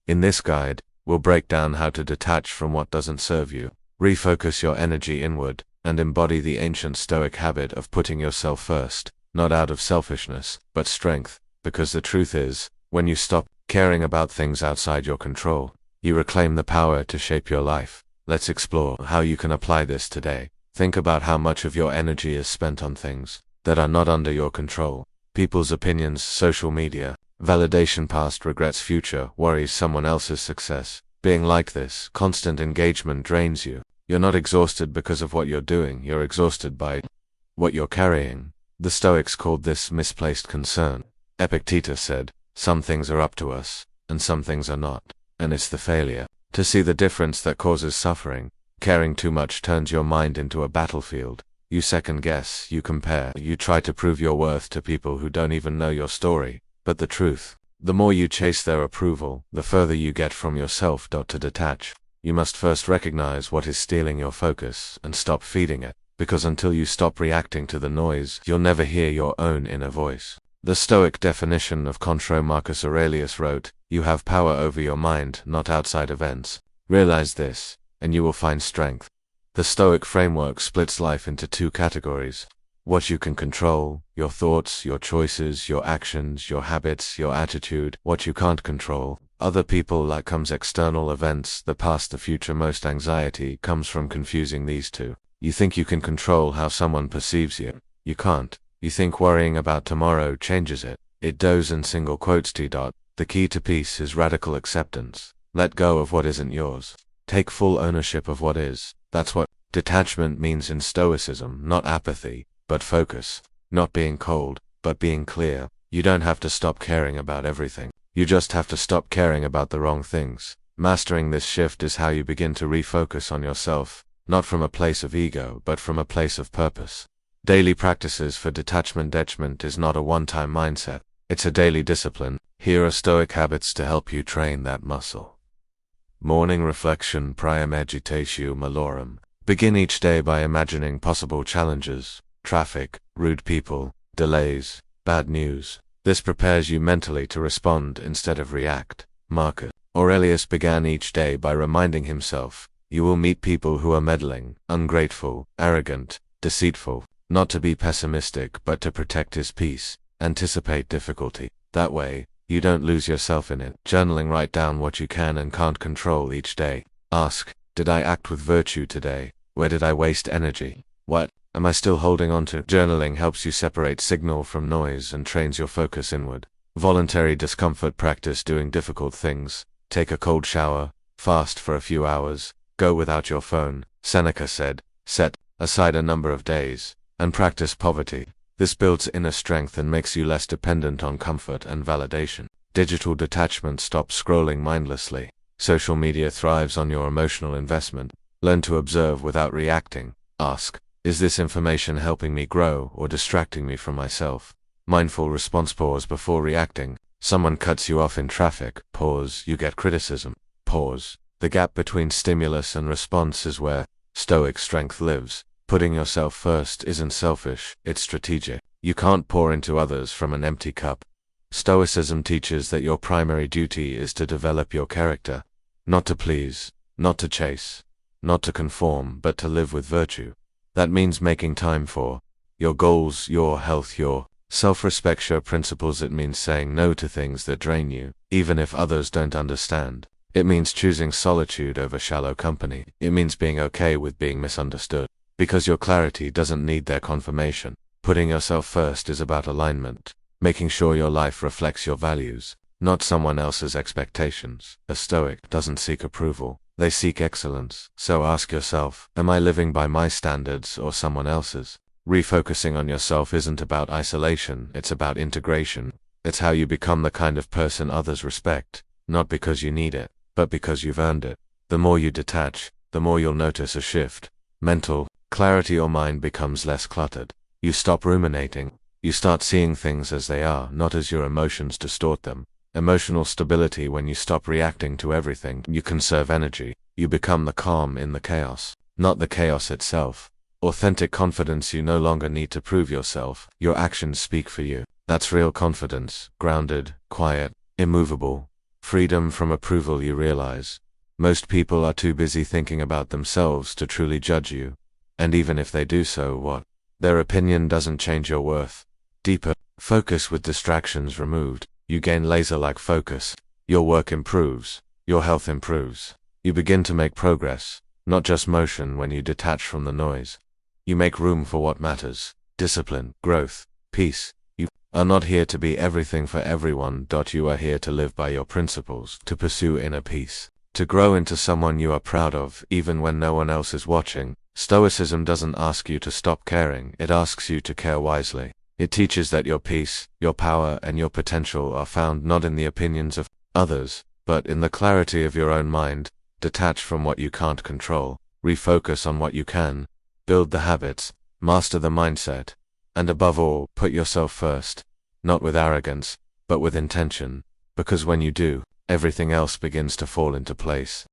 In this guide, we'll break down how to detach from what doesn't serve you, refocus your energy inward, and embody the ancient Stoic habit of putting yourself first, not out of selfishness, but strength, because the truth is, when you stop caring about things outside your control, you reclaim the power to shape your life. Let's explore how you can apply this today. Think about how much of your energy is spent on things that are not under your control. People's opinions, social media, validation, past regrets, future worries, someone else's success. Being like this, constant engagement drains you. You're not exhausted because of what you're doing, you're exhausted by what you're carrying. The Stoics called this misplaced concern. Epictetus said, some things are up to us, and some things are not, and it's the failure to see the difference that causes suffering. Caring too much turns your mind into a battlefield. You second guess, you compare, you try to prove your worth to people who don't even know your story. But the truth, the more you chase their approval, the further you get from yourself. To detach, you must first recognize what is stealing your focus and stop feeding it, because until you stop reacting to the noise, you'll never hear your own inner voice. The Stoic definition of control, Marcus Aurelius wrote, you have power over your mind, not outside events. Realize this, and you will find strength. The Stoic framework splits life into two categories. What you can control, your thoughts, your choices, your actions, your habits, your attitude. What you can't control, other people. Like comes external events, the past, the future. Most anxiety comes from confusing these two. You think you can control how someone perceives you. You can't. You think worrying about tomorrow changes it. It does. In single quotes. The key to peace is radical acceptance. Let go of what isn't yours. Take full ownership of what is. That's what detachment means in Stoicism. Not apathy, but focus. Not being cold, but being clear. You don't have to stop caring about everything. You just have to stop caring about the wrong things. Mastering this shift is how you begin to refocus on yourself, not from a place of ego, but from a place of purpose. Daily practices for detachment. Detachment is not a one-time mindset. It's a daily discipline. Here are Stoic habits to help you train that muscle. Morning reflection. Premeditatio malorum. Begin each day by imagining possible challenges, traffic, rude people, delays, bad news. This prepares you mentally to respond instead of react. Marcus Aurelius began each day by reminding himself, you will meet people who are meddling, ungrateful, arrogant, deceitful. Not to be pessimistic, but to protect his peace. Anticipate difficulty. That way, you don't lose yourself in it. Journaling. Write down what you can and can't control each day. Ask, did I act with virtue today? Where did I waste energy? What am I still holding on to? Journaling helps you separate signal from noise and trains your focus inward. Voluntary discomfort. Practice doing difficult things. Take a cold shower, fast for a few hours, go without your phone. Seneca said, set aside a number of days, and practice poverty. This builds inner strength and makes you less dependent on comfort and validation. Digital detachment. Stop scrolling mindlessly. Social media thrives on your emotional investment. Learn to observe without reacting. Ask, is this information helping me grow or distracting me from myself? Mindful response. Pause before reacting. Someone cuts you off in traffic. Pause, you get criticism. Pause. The gap between stimulus and response is where Stoic strength lives. Putting yourself first isn't selfish, it's strategic. You can't pour into others from an empty cup. Stoicism teaches that your primary duty is to develop your character. Not to please, not to chase, not to conform, but to live with virtue. That means making time for your goals, your health, your self-respect, your principles. It means saying no to things that drain you, even if others don't understand. It means choosing solitude over shallow company. It means being okay with being misunderstood, because your clarity doesn't need their confirmation. Putting yourself first is about alignment, making sure your life reflects your values, not someone else's expectations. A Stoic doesn't seek approval, they seek excellence. So ask yourself, am I living by my standards or someone else's? Refocusing on yourself isn't about isolation, it's about integration. It's how you become the kind of person others respect, not because you need it, but because you've earned it. The more you detach, the more you'll notice a shift. Mental clarity. Your mind becomes less cluttered. You stop ruminating. You start seeing things as they are, not as your emotions distort them. Emotional stability. When you stop reacting to everything, you conserve energy. You become the calm in the chaos, not the chaos itself. Authentic confidence. You no longer need to prove yourself. Your actions speak for you. That's real confidence. Grounded, quiet, immovable. freedom from approval. You realize most people are too busy thinking about themselves to truly judge you. And even if they do so, what? Their opinion doesn't change your worth. Deeper focus with distractions removed. You gain laser-like focus. Your work improves. Your health improves. You begin to make progress, not just motion. When you detach from the noise, you make room for what matters: discipline, growth, peace. You are not here to be everything for everyone. You are here to live by your principles, to pursue inner peace, to grow into someone you are proud of, even when no one else is watching. Stoicism doesn't ask you to stop caring, it asks you to care wisely. It teaches that your peace, your power, and your potential are found not in the opinions of others, but in the clarity of your own mind. Detach from what you can't control, refocus on what you can, build the habits, master the mindset, and above all, put yourself first, not with arrogance, but with intention, because when you do, everything else begins to fall into place.